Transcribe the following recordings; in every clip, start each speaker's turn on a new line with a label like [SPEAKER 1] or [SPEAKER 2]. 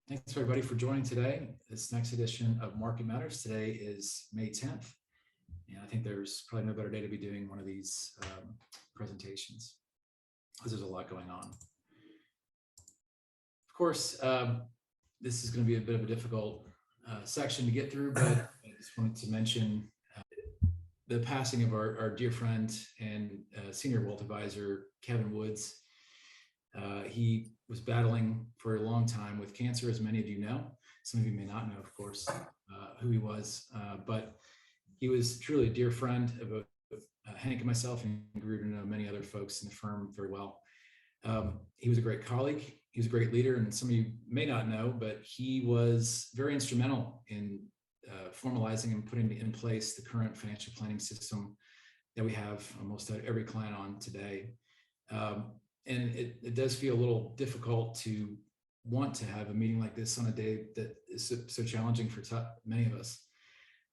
[SPEAKER 1] Thanks everybody for joining today. This next edition of Market Matters. Today is May 10th, and I think there's probably no better day to be doing one of these presentations because there's a lot going on. Of course, this is going to be a bit of a difficult section to get through, but I just wanted to mention the passing of our dear friend and senior wealth advisor, Kevin Woods. He was battling for a long time with cancer, as many of you know. Some of you may not know, of course, who he was, but he was truly a dear friend of both Hank and myself, and grew to know many other folks in the firm very well. He was a great colleague. He was a great leader, and some of you may not know, but he was very instrumental in formalizing and putting in place the current financial planning system that we have almost every client on today. And it does feel a little difficult to want to have a meeting like this on a day that is so challenging for many of us.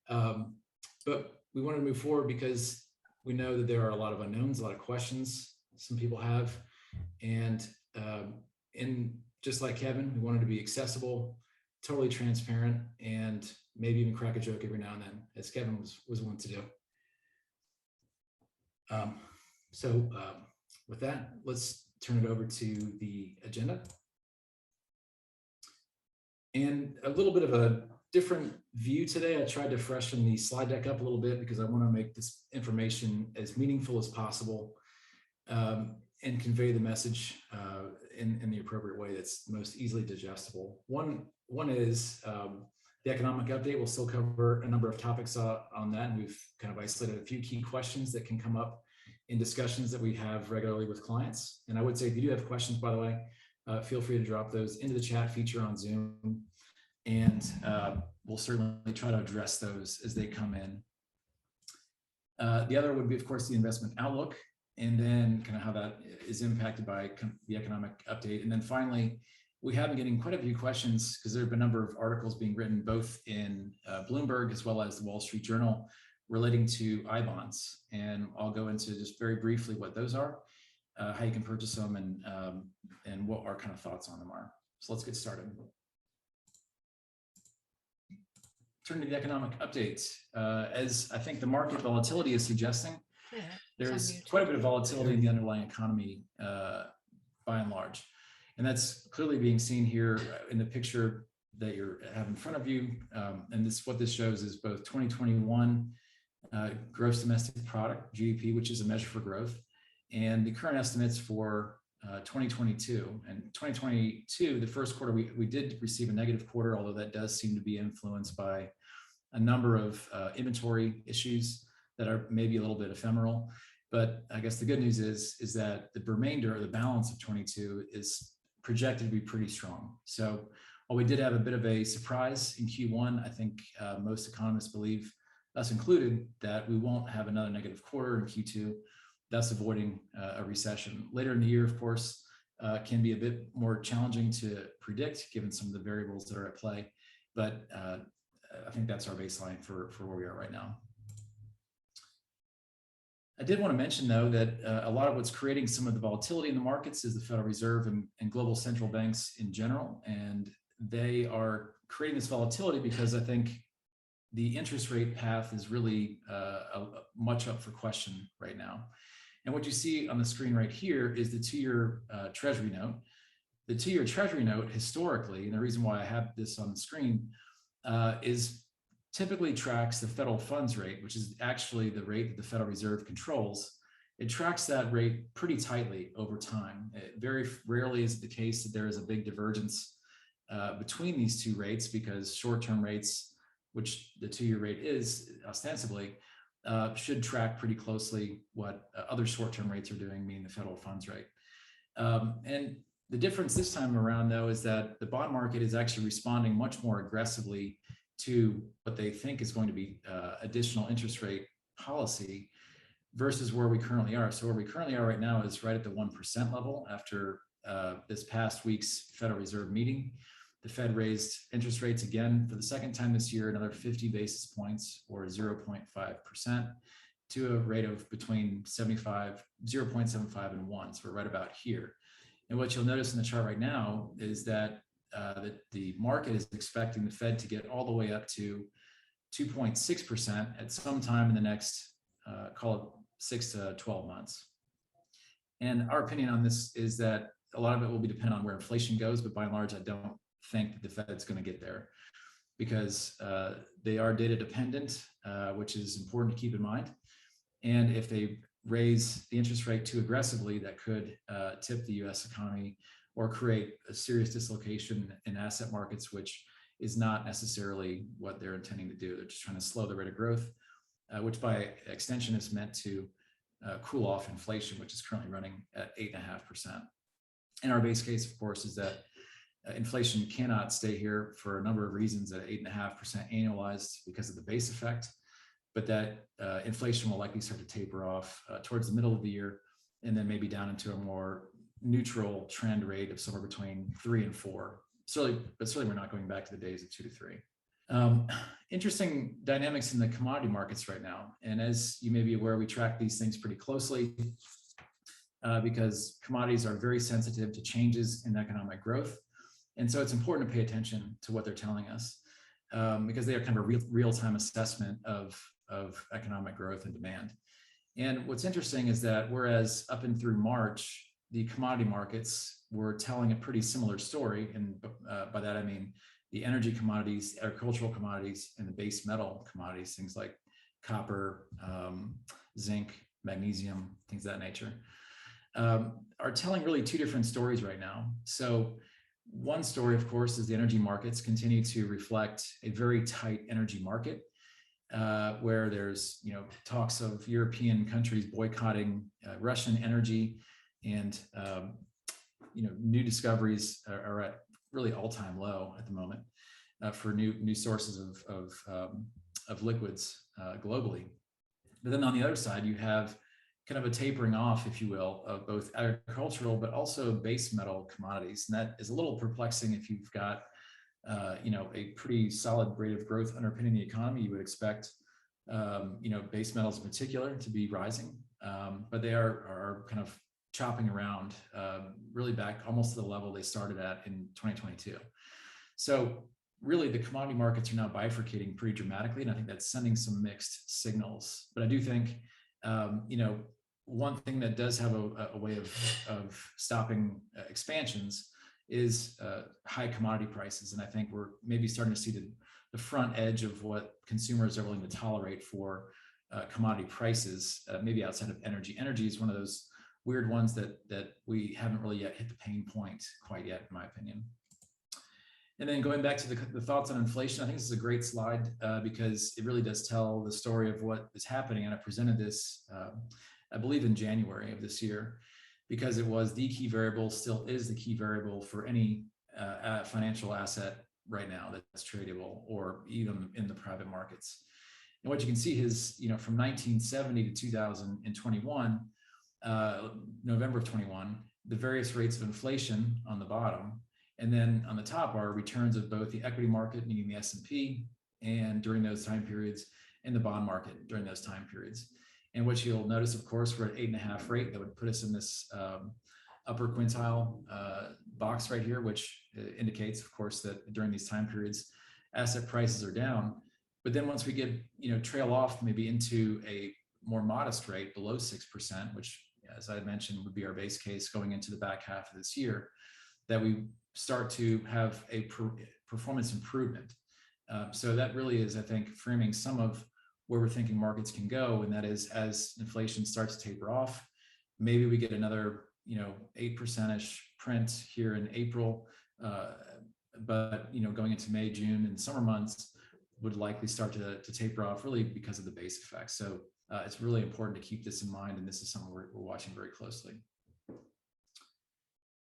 [SPEAKER 1] But we want to move forward because we know that there are a lot of unknowns, a lot of questions some people have. And just like Kevin, we wanted to be accessible, totally transparent, and maybe even crack a joke every now and then, as Kevin was wont to do. With that, let's turn it over to the agenda. And a little bit of a different view today. I tried to freshen the slide deck up a little bit because I want to make this information as meaningful as possible and convey the message in the appropriate way that's most easily digestible. One is the economic update. We'll still cover a number of topics on that, and we've kind of isolated a few key questions that can come up in discussions that we have regularly with clients. And I would say, if you do have questions, by the way, feel free to drop those into the chat feature on Zoom, and we'll certainly try to address those as they come in. The other would be, of course, the investment outlook, and then kind of how that is impacted by the economic update. And then finally, we have been getting quite a few questions because there have been a number of articles being written both in Bloomberg as well as the Wall Street Journal relating to I-bonds. And I'll go into just very briefly what those are, how you can purchase them, and what our kind of thoughts on them are. So let's get started. Turning to the economic update, as I think the market volatility is suggesting, there's quite a bit of volatility in the underlying economy by and large. And that's clearly being seen here in the picture that you have in front of you. And what this shows is both 2021 gross domestic product, GDP, which is a measure for growth, and the current estimates for 2022. And 2022, the first quarter, we did receive a negative quarter, although that does seem to be influenced by a number of inventory issues that are maybe a little bit ephemeral. But I guess the good news is that the remainder, or the balance of 22, is projected to be pretty strong. So while we did have a bit of a surprise in Q1, I think most economists believe, us included, that we won't have another negative quarter in Q2, thus avoiding a recession. Later in the year, of course, can be a bit more challenging to predict given some of the variables that are at play. But I think that's our baseline for where we are right now. I did want to mention, though, that a lot of what's creating some of the volatility in the markets is the Federal Reserve and global central banks in general. And they are creating this volatility because I think the interest rate path is really much up for question right now. And what you see on the screen right here is the two-year Treasury note. The two-year Treasury note, historically, and the reason why I have this on the screen, is typically tracks the federal funds rate, which is actually the rate that the Federal Reserve controls. It tracks that rate pretty tightly over time. Very rarely is it the case that there is a big divergence between these two rates, because short-term rates, which the two-year rate is ostensibly, should track pretty closely what other short-term rates are doing, meaning the federal funds rate. And the difference this time around, though, is that the bond market is actually responding much more aggressively to what they think is going to be additional interest rate policy versus where we currently are. So where we currently are right now is right at the 1% level after this past week's Federal Reserve meeting. The Fed raised interest rates again for the second time this year, another 50 basis points, or 0.5%, to a rate of between 0.75 and 1. So we're right about here. And what you'll notice in the chart right now is that that the market is expecting the Fed to get all the way up to 2.6% at some time in the next, call it 6 to 12 months. And our opinion on this is that a lot of it will be dependent on where inflation goes, but by and large, I don't think that the Fed's going to get there because they are data dependent, which is important to keep in mind. And if they raise the interest rate too aggressively, that could tip the US economy or create a serious dislocation in asset markets, which is not necessarily what they're intending to do. They're just trying to slow the rate of growth, which by extension is meant to cool off inflation, which is currently running at 8.5%. And our base case, of course, is that inflation cannot stay here for a number of reasons at 8.5% annualized because of the base effect, but that inflation will likely start to taper off towards the middle of the year, and then maybe down into a more neutral trend rate of somewhere between 3 and 4. But certainly we're not going back to the days of 2 to 3. Interesting dynamics in the commodity markets right now. And as you may be aware, we track these things pretty closely because commodities are very sensitive to changes in economic growth. And so it's important to pay attention to what they're telling us because they are kind of a real-time assessment of economic growth and demand. And what's interesting is that whereas up and through March, the commodity markets were telling a pretty similar story, and by that I mean the energy commodities, agricultural commodities, and the base metal commodities, things like copper, zinc, magnesium, things of that nature, are telling really two different stories right now. So one story, of course, is the energy markets continue to reflect a very tight energy market, where there's talks of European countries boycotting Russian energy, and new discoveries are at really all-time low at the moment for new sources of liquids globally. But then on the other side, you have kind of a tapering off, if you will, of both agricultural but also base metal commodities, and that is a little perplexing if you've got a pretty solid rate of growth underpinning the economy. You would expect base metals in particular to be rising, but they are kind of chopping around really back almost to the level they started at in 2022. So really the commodity markets are now bifurcating pretty dramatically, and I think that's sending some mixed signals. But I do think one thing that does have a way of stopping expansions is high commodity prices, and I think we're maybe starting to see the front edge of what consumers are willing to tolerate for commodity prices, maybe outside of energy. Energy is one of those weird ones that we haven't really yet hit the pain point quite yet, in my opinion. And then going back to the thoughts on inflation, I think this is a great slide because it really does tell the story of what is happening. And I presented this, I believe, in January of this year, because it was the key variable, still is the key variable for any financial asset right now that's tradable or even in the private markets. And what you can see is, from 1970 to 2021, November of 21, the various rates of inflation on the bottom, and then on the top are returns of both the equity market, meaning the S&P, and during those time periods, and the bond market during those time periods. And what you'll notice, of course, we're at 8.5 rate. That would put us in this upper quintile box right here, which indicates, of course, that during these time periods, asset prices are down. But then once we get, trail off maybe into a more modest rate below 6%, which, as I mentioned, would be our base case going into the back half of this year, that we start to have a performance improvement. So that really is, I think, framing some of where we're thinking markets can go, and that is as inflation starts to taper off, maybe we get another 8%-ish print here in April, but going into May, June, and summer months would likely start to taper off, really because of the base effect. So it's really important to keep this in mind, and this is something we're watching very closely.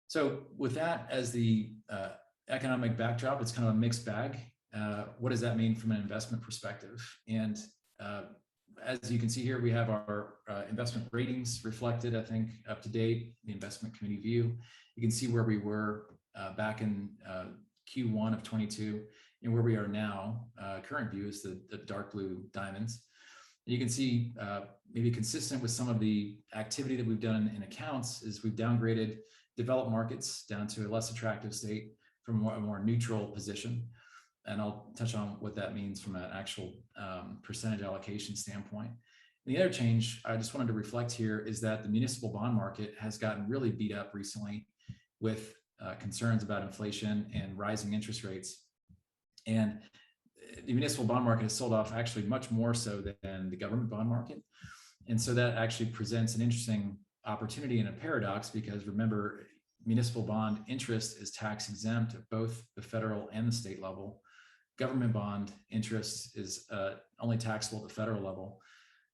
[SPEAKER 1] So with that as the economic backdrop, it's kind of a mixed bag. What does that mean from an investment perspective? And as you can see here, we have our investment ratings reflected, I think, up to date, the investment committee view. You can see where we were back in Q1 of 22 and where we are now. Current view is the dark blue diamonds. And you can see maybe consistent with some of the activity that we've done in accounts is we've downgraded developed markets down to a less attractive state, from a more neutral position. And I'll touch on what that means from an actual percentage allocation standpoint. And the other change I just wanted to reflect here is that the municipal bond market has gotten really beat up recently with concerns about inflation and rising interest rates. And the municipal bond market has sold off actually much more so than the government bond market. And so that actually presents an interesting opportunity and a paradox, because remember, municipal bond interest is tax exempt at both the federal and the state level. Government bond interest is only taxable at the federal level.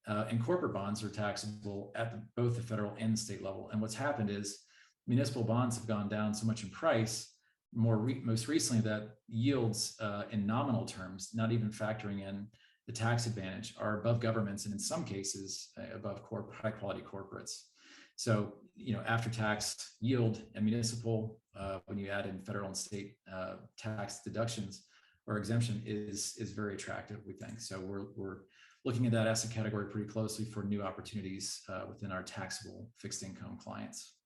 [SPEAKER 1] And corporate bonds are taxable at both the federal and the state level. And what's happened is municipal bonds have gone down so much in price most recently that yields in nominal terms, not even factoring in the tax advantage, are above governments, and in some cases above high quality corporates. So, after tax yield and municipal, when you add in federal and state tax deductions or exemption, is very attractive, we think. So we're looking at that asset category pretty closely for new opportunities within our taxable fixed income clients.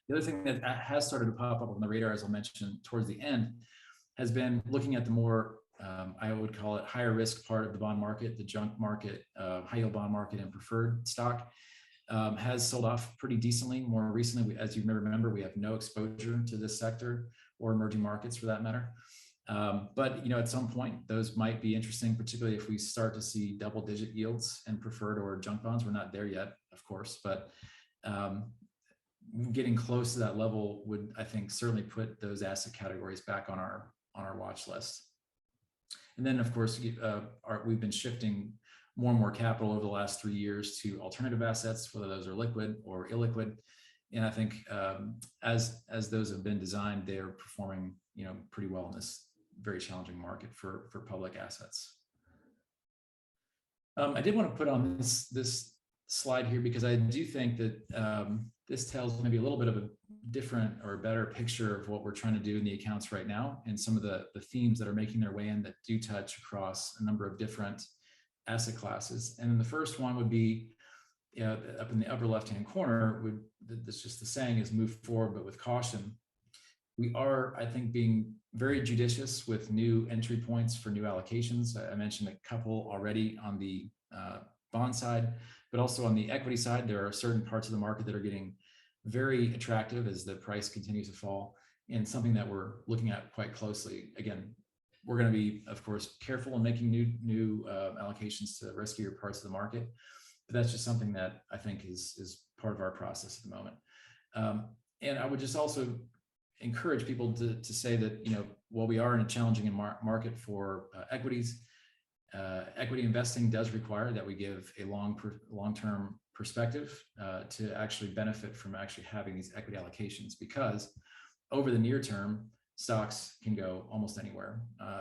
[SPEAKER 1] The other thing that has started to pop up on the radar, as I'll mention towards the end, has been looking at the more, I would call it higher risk part of the bond market, the junk market, high yield bond market, and preferred stock. Has sold off pretty decently. More recently, as you may remember, we have no exposure to this sector or emerging markets for that matter. But at some point, those might be interesting, particularly if we start to see double-digit yields in preferred or junk bonds. We're not there yet, of course, but getting close to that level would, I think, certainly put those asset categories back on our watch list. And then, of course, we've been shifting more and more capital over the last 3 years to alternative assets, whether those are liquid or illiquid. And I think as those have been designed, they're performing pretty well in this very challenging market for public assets. I did want to put on this slide here because I do think that this tells maybe a little bit of a different or better picture of what we're trying to do in the accounts right now, and some of the themes that are making their way in that do touch across a number of different asset classes. And then the first one would be up in the upper left-hand corner, that's just the saying is move forward, but with caution. We are, I think, being very judicious with new entry points for new allocations. I mentioned a couple already on the bond side, but also on the equity side, there are certain parts of the market that are getting very attractive as the price continues to fall, and something that we're looking at quite closely. Again, we're going to be, of course, careful in making new allocations to riskier parts of the market, but that's just something that I think is part of our process at the moment. And I would just also encourage people to say that, while we are in a challenging market for equities, equity investing does require that we give a long-term perspective to actually benefit from actually having these equity allocations, because over the near term, stocks can go almost anywhere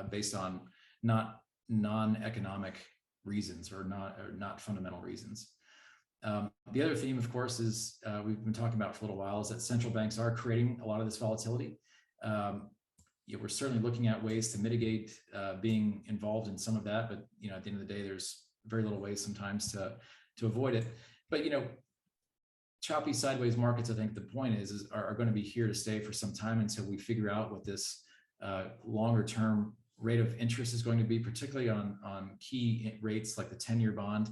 [SPEAKER 1] based on not non-economic reasons or not fundamental reasons. The other theme, of course, is we've been talking about for a little while, is that central banks are creating a lot of this volatility. We're certainly looking at ways to mitigate being involved in some of that, but at the end of the day, there's very little ways sometimes to avoid it. But choppy sideways markets, I think the point are going to be here to stay for some time until we figure out what this longer term rate of interest is going to be, particularly on key rates like the 10-year bond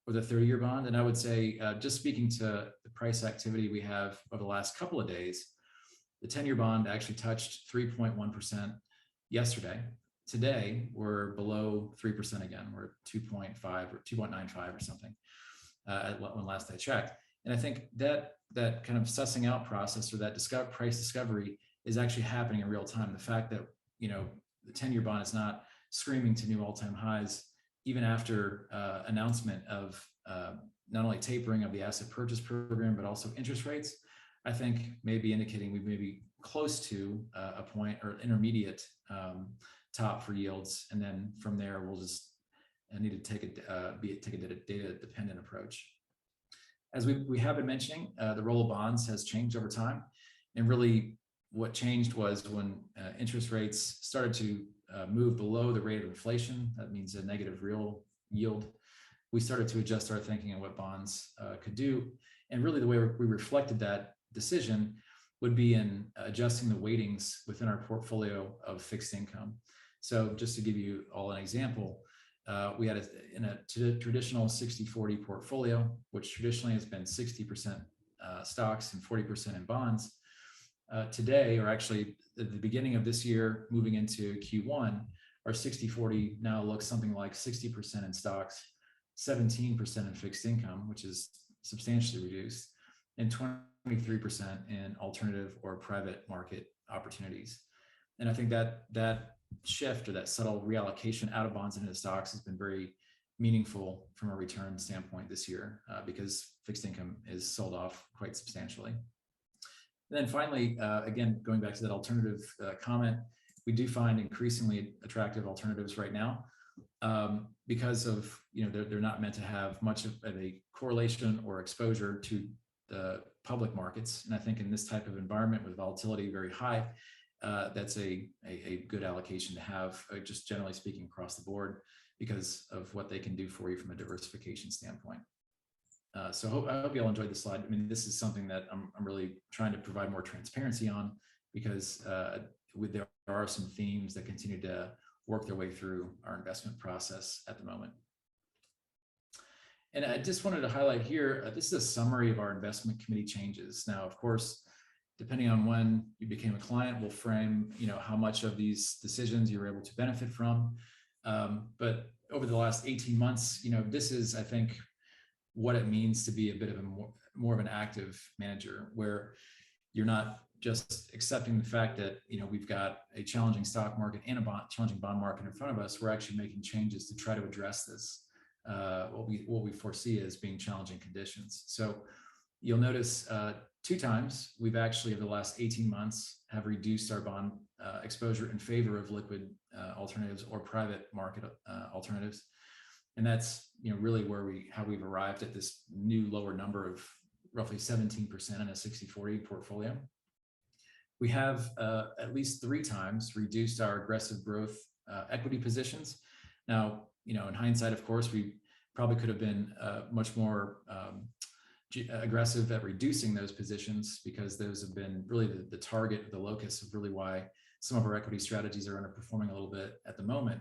[SPEAKER 1] or the 30-year bond. And I would say, just speaking to the price activity we have over the last couple of days, the 10-year bond actually touched 3.1% yesterday. Today, we're below 3% again. We're at 2.5 or 2.95 or something when last I checked. And I think that kind of sussing out process, or that price discovery, is actually happening in real time. The fact that the 10-year bond is not screaming to new all-time highs, even after announcement of not only tapering of the asset purchase program, but also interest rates, I think may be indicating we may be close to a point or intermediate top for yields. And then from there, we'll just need to take a data-dependent approach. As we have been mentioning, the role of bonds has changed over time. And really what changed was when interest rates started to move below the rate of inflation. That means a negative real yield. We started to adjust our thinking on what bonds could do. And really the way we reflected that decision would be in adjusting the weightings within our portfolio of fixed income. So just to give you all an example, we had in a traditional 60-40 portfolio, which traditionally has been 60% stocks and 40% in bonds. Today, or actually at the beginning of this year, moving into Q1, our 60-40 now looks something like 60% in stocks, 17% in fixed income, which is substantially reduced, and 23% in alternative or private market opportunities. And I think that shift, or that subtle reallocation out of bonds into stocks, has been very meaningful from a return standpoint this year, because fixed income is sold off quite substantially. And then finally, again, going back to that alternative comment, we do find increasingly attractive alternatives right now, because of, they're not meant to have much of a correlation or exposure to the public markets. And I think in this type of environment with volatility very high, that's a good allocation to have, just generally speaking across the board, because of what they can do for you from a diversification standpoint. So I hope you all enjoyed this slide. I mean, this is something that I'm really trying to provide more transparency on, because there are some themes that continue to work their way through our investment process at the moment. And I just wanted to highlight here, this is a summary of our investment committee changes. Now, of course, depending on when you became a client, will frame, how much of these decisions you're able to benefit from. But over the last 18 months, this is, I think, what it means to be a bit of a more of an active manager, where you're not just accepting the fact that, we've got a challenging stock market and a challenging bond market in front of us. We're actually making changes to try to address this, what we foresee as being challenging conditions. So you'll notice 2 times we've actually, over the last 18 months, have reduced our bond exposure in favor of liquid alternatives or private market alternatives. And that's, really how we've arrived at this new lower number of roughly 17% in a 60-40 portfolio. We have at least 3 times reduced our aggressive growth equity positions. Now, in hindsight, of course, we probably could have been much more aggressive at reducing those positions, because those have been really the target, the locus of really why some of our equity strategies are underperforming a little bit at the moment.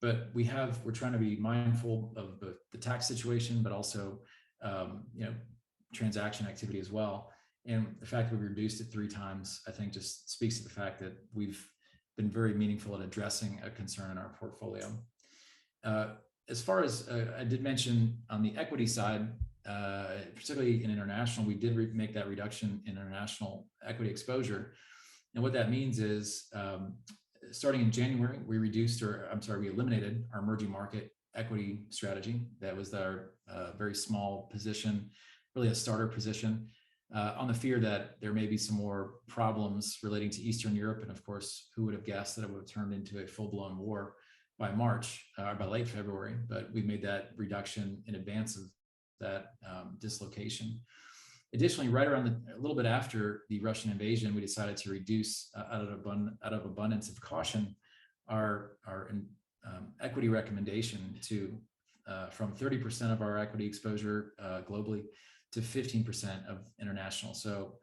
[SPEAKER 1] But we're trying to be mindful of both the tax situation, but also, transaction activity as well. And the fact that we reduced it 3 times, I think, just speaks to the fact that we've been very meaningful at addressing a concern in our portfolio. As far as I did mention on the equity side, particularly in international, we did make that reduction in international equity exposure. And what that means is, starting in January, we eliminated our emerging market equity strategy. That was our very small position, really a starter position, on the fear that there may be some more problems relating to Eastern Europe. And of course, who would have guessed that it would have turned into a full-blown war by March, or by late February? But we made that reduction in advance of that dislocation. Additionally, right around a little bit after the Russian invasion, we decided to reduce, out of abundance of caution, our equity recommendation to from 30% of our equity exposure globally to 15% of international. So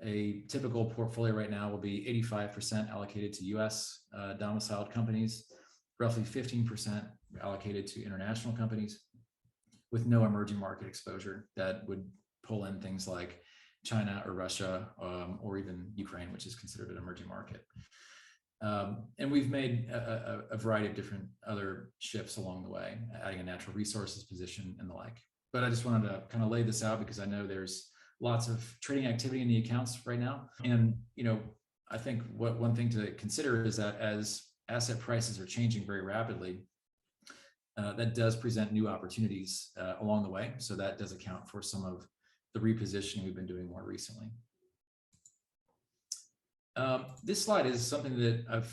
[SPEAKER 1] a typical portfolio right now will be 85% allocated to U.S. Domiciled companies, roughly 15% allocated to international companies, with no emerging market exposure that would pull in things like China or Russia, or even Ukraine, which is considered an emerging market. And we've made a variety of different other shifts along the way, adding a natural resources position and the like. But I just wanted to kind of lay this out, because I know there's lots of trading activity in the accounts right now. And, I think one thing to consider is that as asset prices are changing very rapidly, that does present new opportunities along the way. So that does account for some of the repositioning we've been doing more recently. This slide is something that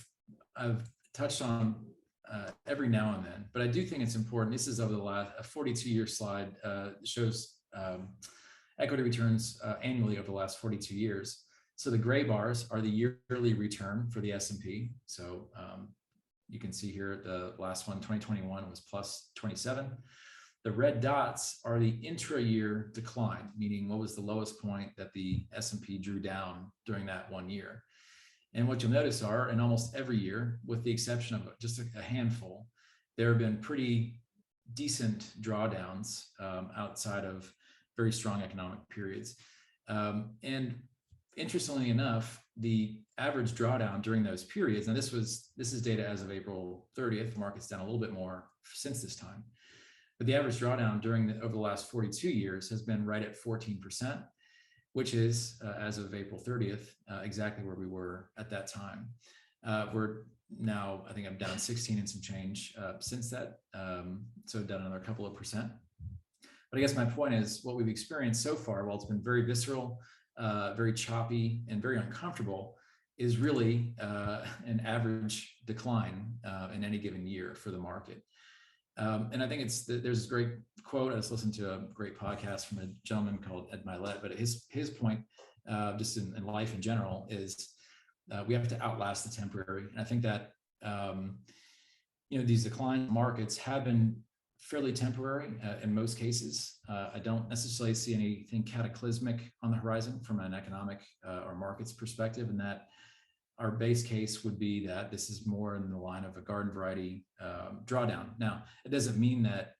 [SPEAKER 1] I've touched on every now and then, but I do think it's important. This is over the last 42-year slide, shows equity returns annually over the last 42 years. So the gray bars are the yearly return for the S&P. So you can see here the last one, 2021, was plus 27. The red dots are the intra-year decline, meaning what was the lowest point that the S&P drew down during that 1 year. And what you'll notice are, in almost every year, with the exception of just a handful, there have been pretty decent drawdowns outside of very strong economic periods. And interestingly enough, the average drawdown during those periods, and this is data as of April 30th, the market's down a little bit more since this time, but the average drawdown over the last 42 years has been right at 14%, which is, as of April 30th, exactly where we were at that time. We're now, I think I'm down 16 and some change since that, so down another couple of percent. But I guess my point is, what we've experienced so far, while it's been very visceral, very choppy, and very uncomfortable, is really an average decline in any given year for the market. And I think there's this great quote. I just listened to a great podcast from a gentleman called Ed Milet, but his point, just in life in general, is we have to outlast the temporary. And I think that these decline markets have been fairly temporary in most cases. I don't necessarily see anything cataclysmic on the horizon from an economic or markets perspective, and that our base case would be that this is more in the line of a garden variety drawdown. Now, it doesn't mean that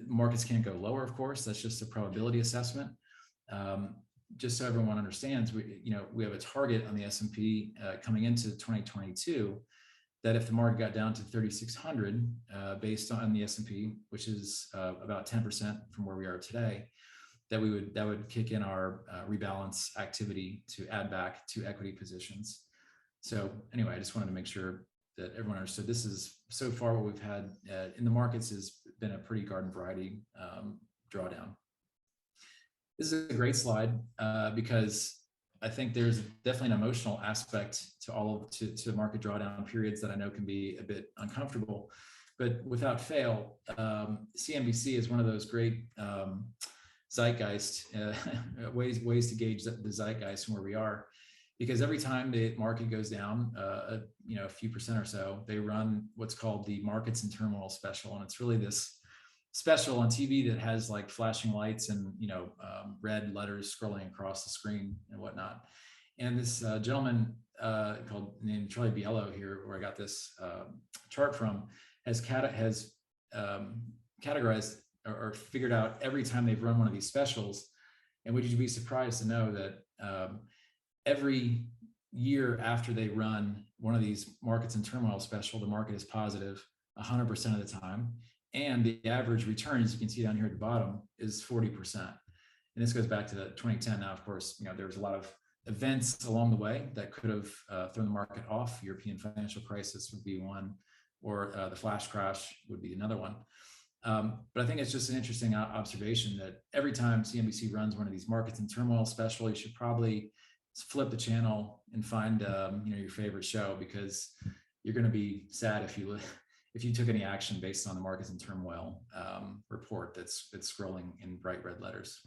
[SPEAKER 1] markets can't go lower, of course. That's just a probability assessment. Just so everyone understands, we have a target on the S&P coming into 2022 that if the market got down to 3,600 based on the S&P, which is about 10% from where we are today, that would kick in our rebalance activity to add back to equity positions. So anyway, I just wanted to make sure that everyone understood this is so far what we've had in the markets has been a pretty garden variety drawdown. This is a great slide because I think there's definitely an emotional aspect to market drawdown periods that I know can be a bit uncomfortable, but without fail, CNBC is one of those great zeitgeist ways to gauge the zeitgeist and where we are, because every time the market goes down a few percent or so, they run what's called the Markets in Turmoil special, and it's really this special on TV that has like flashing lights and red letters scrolling across the screen and whatnot. And this gentleman named Charlie Biello here, where I got this chart from, has categorized or figured out every time they've run one of these specials. And would you be surprised to know that every year after they run one of these Markets in Turmoil special, the market is positive 100% of the time. And the average return, as you can see down here at the bottom, is 40%. And this goes back to 2010. Now, of course, there was a lot of events along the way that could have thrown the market off. European financial crisis would be one, or the flash crash would be another one. But I think it's just an interesting observation that every time CNBC runs one of these Markets in Turmoil special, you should probably flip the channel and find your favorite show, because you're going to be sad if you took any action based on the Markets in Turmoil report that's scrolling in bright red letters.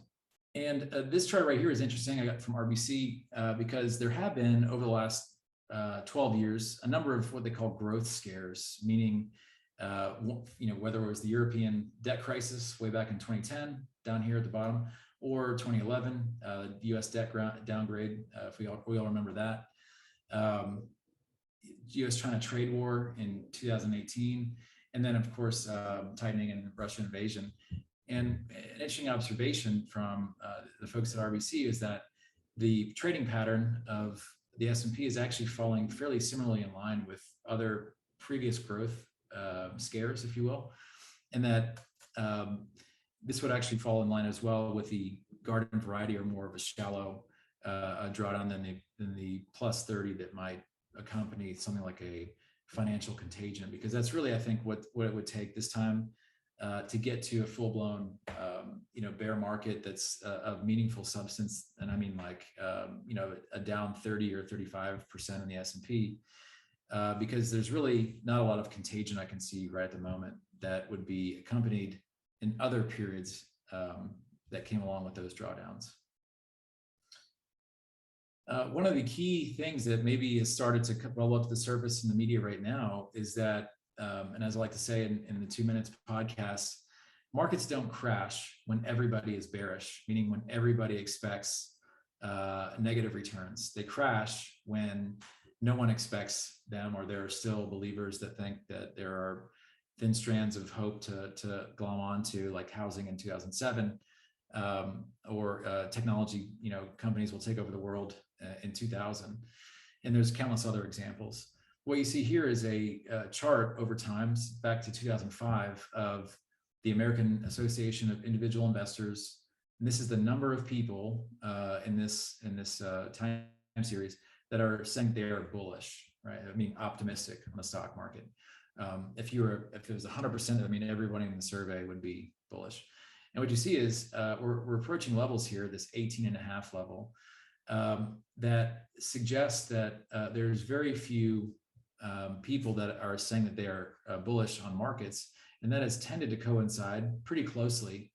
[SPEAKER 1] And this chart right here is interesting. I got from RBC because there have been, over the last 12 years, a number of what they call growth scares, meaning whether it was the European debt crisis way back in 2010, down here at the bottom, or 2011, the US debt downgrade, if we all remember that. US-China trade war in 2018, and then of course tightening and Russian invasion. And an interesting observation from the folks at RBC is that the trading pattern of the S&P is actually falling fairly similarly in line with other previous growth scares, if you will, and that this would actually fall in line as well with the garden variety, or more of a shallow drawdown than the plus 30 that might accompany something like a financial contagion, because that's really, I think, what it would take this time to get to a full-blown bear market that's of meaningful substance. And I mean a down 30 or 35% in the S&P, because there's really not a lot of contagion I can see right at the moment that would be accompanied in other periods that came along with those drawdowns. One of the key things that maybe has started to bubble up to the surface in the media right now is that, and as I like to say in the 2 minutes podcast, markets don't crash when everybody is bearish, meaning when everybody expects negative returns. They crash when no one expects them, or there are still believers that think that there are thin strands of hope to glom onto, like housing in 2007, or technology, companies will take over the world in 2000. And there's countless other examples. What you see here is a chart over time, back to 2005, of the American Association of Individual Investors. And this is the number of people in this time series that are saying they are bullish, right? I mean, optimistic on the stock market. If it was 100%, I mean, everybody in the survey would be bullish. And what you see is we're approaching levels here, this 18.5 level, that suggests that there's very few people that are saying that they are bullish on markets, and that has tended to coincide pretty closely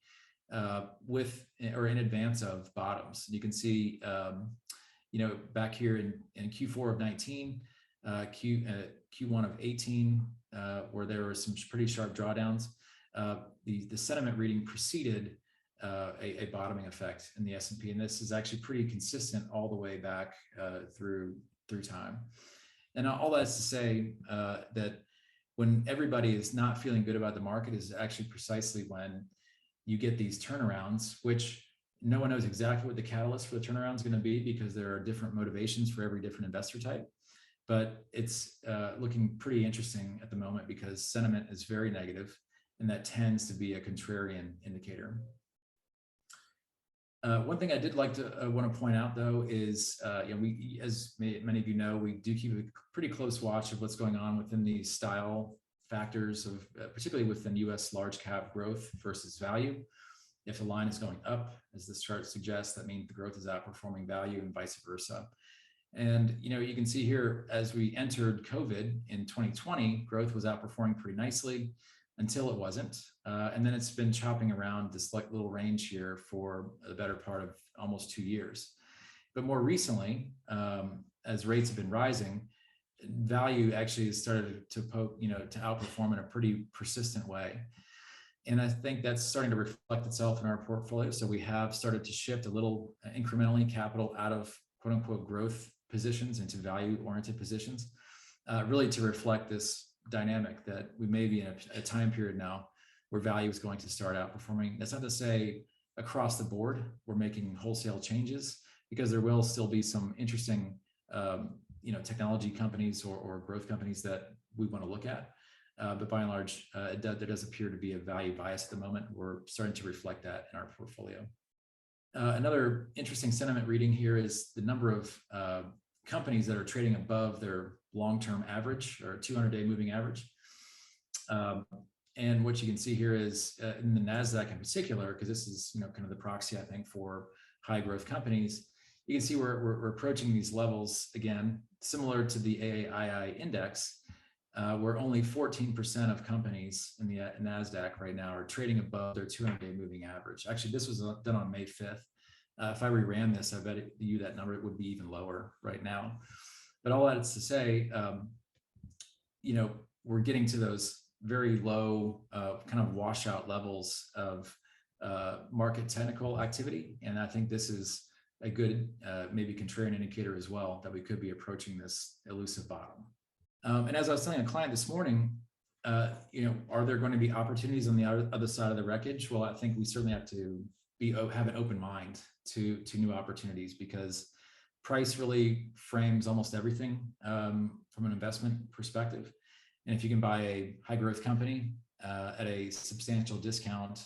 [SPEAKER 1] with or in advance of bottoms. You can see, back here in Q4 of 19, Q1 of 18, where there were some pretty sharp drawdowns. The sentiment reading preceded a bottoming effect in the S&P, and this is actually pretty consistent all the way back through time. And all that's to say that when everybody is not feeling good about the market is actually precisely when you get these turnarounds, which no one knows exactly what the catalyst for the turnaround is going to be, because there are different motivations for every different investor type. But it's looking pretty interesting at the moment because sentiment is very negative, and that tends to be a contrarian indicator. One thing I did like to want to point out, though, is we, as many of you know, we do keep a pretty close watch of what's going on within these style factors of particularly within U.S. large cap growth versus value. If the line is going up, as this chart suggests, that means the growth is outperforming value, and vice versa. And you can see here, as we entered COVID in 2020, growth was outperforming pretty nicely until it wasn't. And then it's been chopping around this little range here for the better part of almost 2 years. But more recently, as rates have been rising, value actually has started to outperform in a pretty persistent way. And I think that's starting to reflect itself in our portfolio. So we have started to shift a little incrementally capital out of quote unquote growth positions into value oriented positions, really to reflect this dynamic that we may be in a time period now where value is going to start outperforming. That's not to say across the board we're making wholesale changes, because there will still be some interesting technology companies or growth companies that we want to look at. But by and large, there does appear to be a value bias at the moment. We're starting to reflect that in our portfolio. Another interesting sentiment reading here is the number of companies that are trading above their long-term average or 200-day moving average. And what you can see here is in the Nasdaq in particular, because this is kind of the proxy, I think, for high growth companies, you can see we're approaching these levels again, similar to the AAII index, where only 14% of companies in the Nasdaq right now are trading above their 200-day moving average. Actually, this was done on May 5th. If I reran this, I bet that number would be even lower right now. But all that is to say, we're getting to those very low kind of washout levels of market technical activity. And I think this is a good, maybe contrarian indicator as well, that we could be approaching this elusive bottom. And as I was telling a client this morning, are there going to be opportunities on the other side of the wreckage? Well, I think we certainly have to have an open mind to new opportunities, because price really frames almost everything from an investment perspective. And if you can buy a high growth company at a substantial discount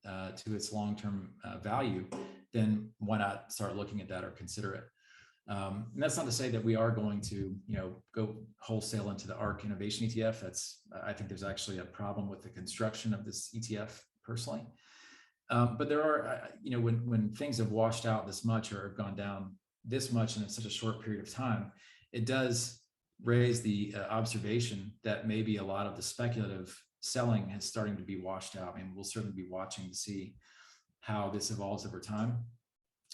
[SPEAKER 1] to its long-term value, then why not start looking at that or consider it? And that's not to say that we are going to, go wholesale into the ARK Innovation ETF. I think there's actually a problem with the construction of this ETF personally. But there are, when things have washed out this much or have gone down this much in such a short period of time, it does raise the observation that maybe a lot of the speculative selling is starting to be washed out. I mean, we'll certainly be watching to see how this evolves over time,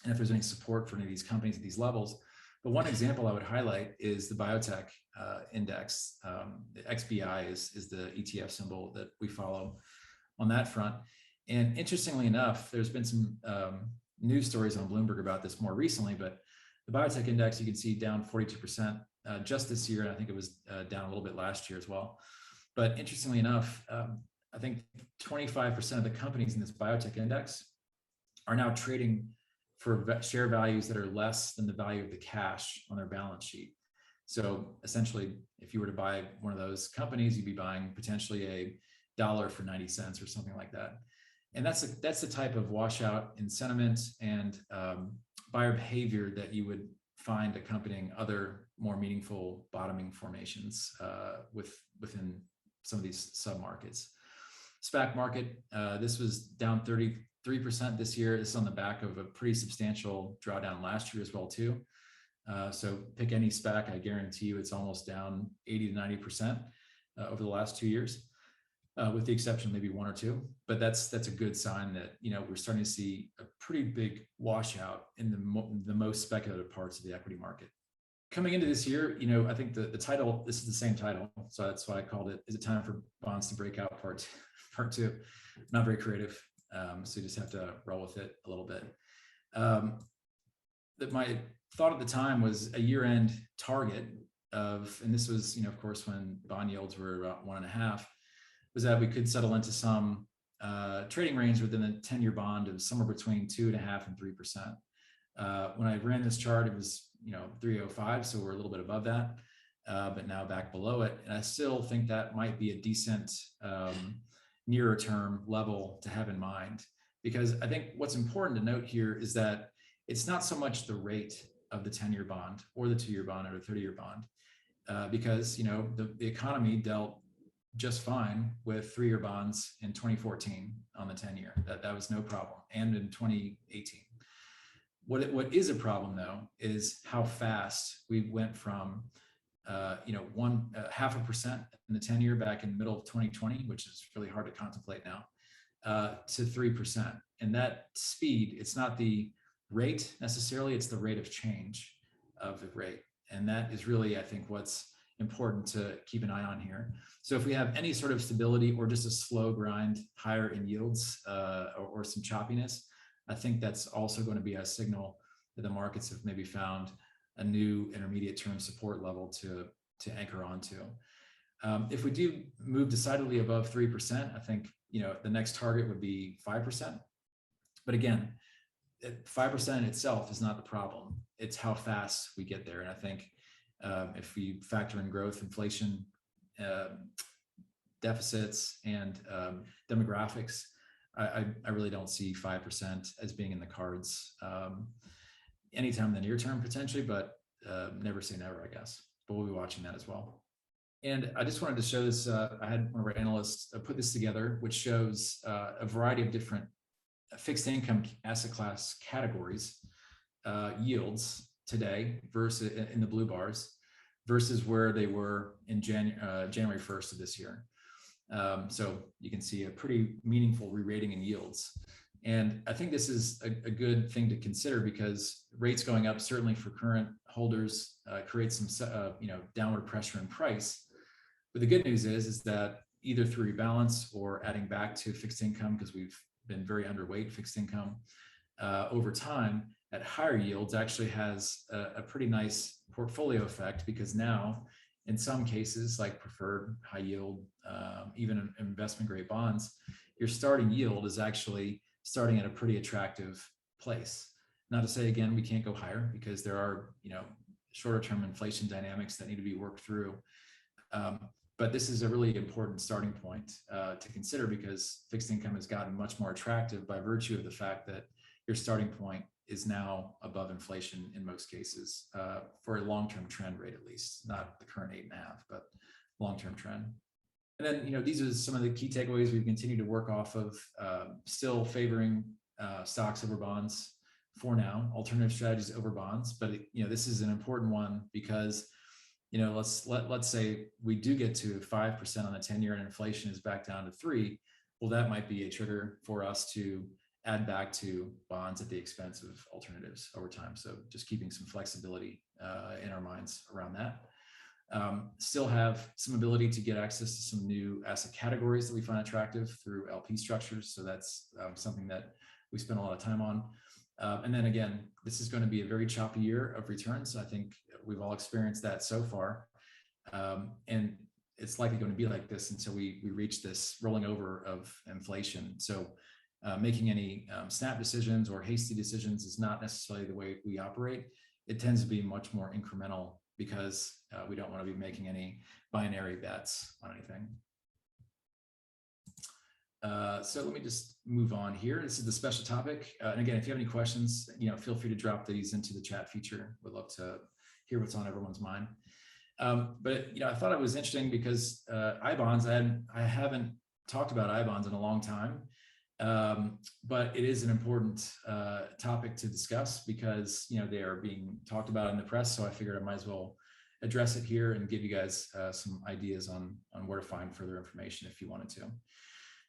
[SPEAKER 1] and if there's any support for any of these companies at these levels. But one example I would highlight is the biotech index. The XBI is the ETF symbol that we follow on that front. And interestingly enough, there's been some news stories on Bloomberg about this more recently, but the biotech index, you can see down 42% just this year. And I think it was down a little bit last year as well. But interestingly enough, I think 25% of the companies in this biotech index are now trading for share values that are less than the value of the cash on their balance sheet. So essentially, if you were to buy one of those companies, you'd be buying potentially $1 for 90 cents or something like that. And that's the type of washout in sentiment and buyer behavior that you would find accompanying other more meaningful bottoming formations within some of these sub-markets. SPAC market, this was down 33% this year. This is on the back of a pretty substantial drawdown last year as well too. So pick any SPAC, I guarantee you it's almost down 80 to 90% over the last 2 years. With the exception of maybe one or two, but that's a good sign that we're starting to see a pretty big washout in the most speculative parts of the equity market. Coming into this year, I think the title, this is the same title, so that's why I called it, Is It Time for Bonds to Break Out Part 2. Not very creative, so you just have to roll with it a little bit. That my thought at the time was a year-end target of, and this was of course when bond yields were about 1.5. Was that we could settle into some trading range within the 10-year bond of somewhere between 2.5% and 3%. When I ran this chart, it was 305, so we're a little bit above that, but now back below it. And I still think that might be a decent nearer term level to have in mind, because I think what's important to note here is that it's not so much the rate of the 10-year bond or the 2-year bond or the 30-year bond, because the economy dealt just fine with 3-year bonds in 2014 on the 10-year. That was no problem, and in 2018. What is a problem though is how fast we went from 0.5% in the 10-year back in the middle of 2020, which is really hard to contemplate now, to 3%. And that speed, it's not the rate necessarily, it's the rate of change of the rate. And that is really, I think, what's important to keep an eye on here. So if we have any sort of stability or just a slow grind higher in yields or some choppiness, I think that's also going to be a signal that the markets have maybe found a new intermediate term support level to anchor onto. If we do move decidedly above 3%, I think the next target would be 5%. But again, 5% itself is not the problem. It's how fast we get there. And I think if we factor in growth, inflation, deficits, and demographics, I really don't see 5% as being in the cards anytime in the near term potentially, but never say never, I guess. But we'll be watching that as well. And I just wanted to show this. I had one of our analysts put this together, which shows a variety of different fixed income asset class categories, yields today versus in the blue bars versus where they were in January 1st of this year. So you can see a pretty meaningful re-rating in yields. And I think this is a good thing to consider, because rates going up, certainly for current holders, creates some downward pressure in price. But the good news is that either through rebalance or adding back to fixed income, because we've been very underweight fixed income over time at higher yields, actually has a pretty nice portfolio effect, because now in some cases like preferred high yield, even investment grade bonds, your starting yield is actually starting at a pretty attractive place. Not to say, again, we can't go higher, because there are shorter term inflation dynamics that need to be worked through. But this is a really important starting point to consider, because fixed income has gotten much more attractive by virtue of the fact that your starting point is now above inflation in most cases for a long-term trend rate, at least, not the current 8.5, but long-term trend. And then, these are some of the key takeaways we've continued to work off of, still favoring stocks over bonds for now, alternative strategies over bonds. But, this is an important one, because let's say we do get to 5% on the 10-year and inflation is back down to 3. Well, that might be a trigger for us to add back to bonds at the expense of alternatives over time. So just keeping some flexibility in our minds around that. still have some ability to get access to some new asset categories that we find attractive through LP structures. So that's something that we spend a lot of time on. And then again, this is going to be a very choppy year of returns. I think we've all experienced that so far. And it's likely going to be like this until we reach this rolling over of inflation. So making any snap decisions or hasty decisions is not necessarily the way we operate. It tends to be much more incremental because we don't want to be making any binary bets on anything. So let me just move on here. This is the special topic. And again, if you have any questions, feel free to drop these into the chat feature. We'd love to hear what's on everyone's mind. But I thought it was interesting because I-bonds, I haven't talked about I-bonds in a long time, but it is an important topic to discuss because they are being talked about in the press. So I figured I might as well address it here and give you guys some ideas on where to find further information if you wanted to.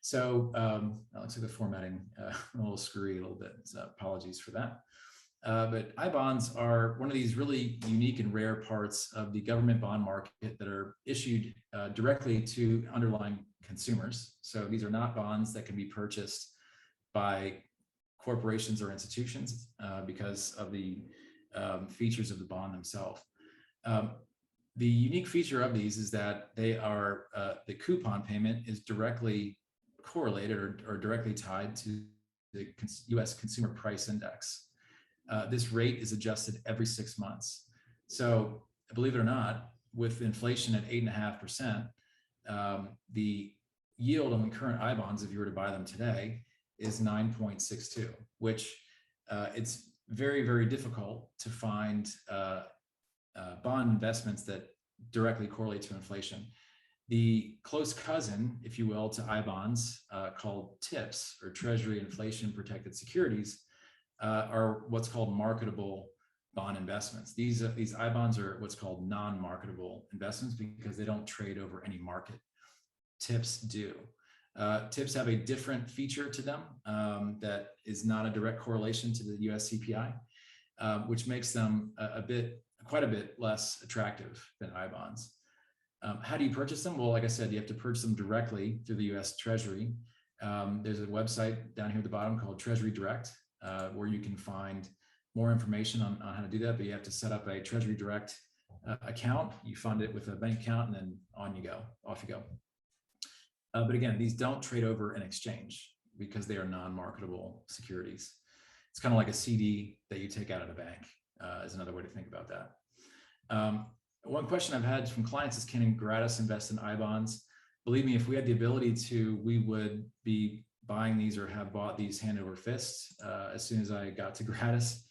[SPEAKER 1] So that looks like the formatting a little screwy a little bit. So apologies for that. But I-bonds are one of these really unique and rare parts of the government bond market that are issued directly to underlying consumers. So these are not bonds that can be purchased by corporations or institutions because of the features of the bond themselves. The unique feature of these is that they are the coupon payment is directly correlated or directly tied to the U.S. Consumer Price Index. This rate is adjusted every 6 months. So believe it or not, with inflation at 8.5%, the yield on the current I-bonds, if you were to buy them today, is 9.62, which it's very, very difficult to find bond investments that directly correlate to inflation. The close cousin, if you will, to I-bonds called TIPS, or Treasury Inflation Protected Securities, are what's called marketable bond investments. These I-bonds are what's called non-marketable investments because they don't trade over any market. TIPS do. TIPS have a different feature to them that is not a direct correlation to the US CPI, which makes them quite a bit less attractive than I-bonds. How do you purchase them? Well, like I said, you have to purchase them directly through the US Treasury. There's a website down here at the bottom called Treasury Direct, where you can find more information on how to do that, but you have to set up a Treasury Direct account. You fund it with a bank account and then off you go. But again, these don't trade over an exchange because they are non-marketable securities. It's kind of like a CD that you take out of the bank is another way to think about that. One question I've had from clients is, can Gratus invest in I-bonds? Believe me, if we had the ability to, we would be buying these or have bought these hand over fist as soon as I got to Gratus,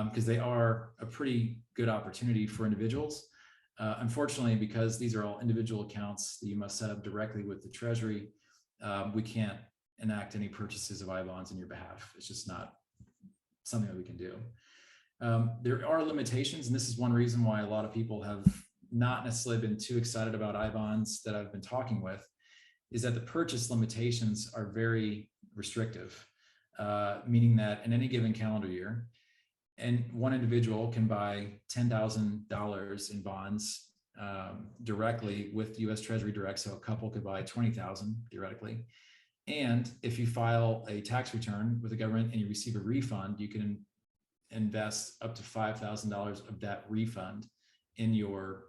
[SPEAKER 1] because they are a pretty good opportunity for individuals. Unfortunately, because these are all individual accounts that you must set up directly with the Treasury, we can't enact any purchases of I-bonds on your behalf. It's just not something that we can do. There are limitations, and this is one reason why a lot of people have not necessarily been too excited about I-bonds that I've been talking with, is that the purchase limitations are very restrictive, meaning that in any given calendar year, and one individual can buy $10,000 in bonds directly with US Treasury Direct, so a couple could buy $20,000 theoretically. And if you file a tax return with the government and you receive a refund, you can invest up to $5,000 of that refund in your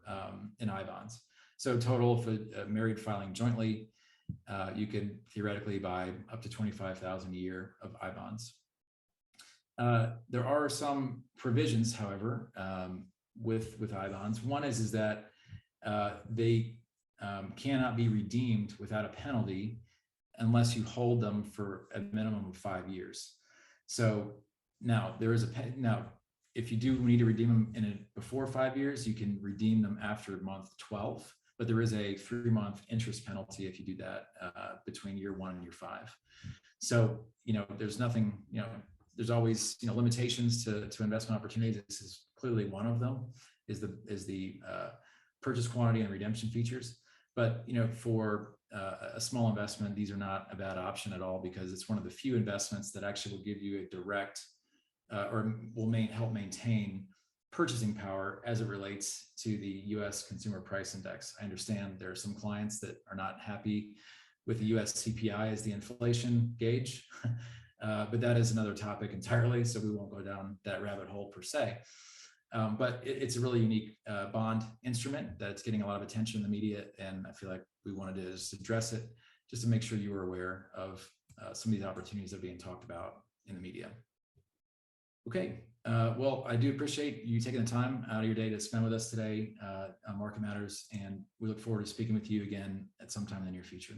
[SPEAKER 1] in I-bonds. So total, for married filing jointly, you could theoretically buy up to $25,000 a year of I-bonds. There are some provisions, however, with I-bonds. One is that they cannot be redeemed without a penalty unless you hold them for a minimum of 5 years. So now there is if you do need to redeem them before 5 years, you can redeem them after month 12, but there is a 3-month interest penalty if you do that between year 1 and year 5. So, there's nothing, there's always, limitations to investment opportunities. This is clearly one of them, is the purchase quantity and redemption features. But, for a small investment, these are not a bad option at all, because it's one of the few investments that actually will give you a direct or will help maintain purchasing power as it relates to the U.S. Consumer Price Index. I understand there are some clients that are not happy with the U.S. CPI as the inflation gauge, but that is another topic entirely, so we won't go down that rabbit hole per se. But it's a really unique bond instrument that's getting a lot of attention in the media, and I feel like we wanted to just address it just to make sure you were aware of some of these opportunities that are being talked about in the media. Okay, well, I do appreciate you taking the time out of your day to spend with us today on Market Matters, and we look forward to speaking with you again at some time in the near future.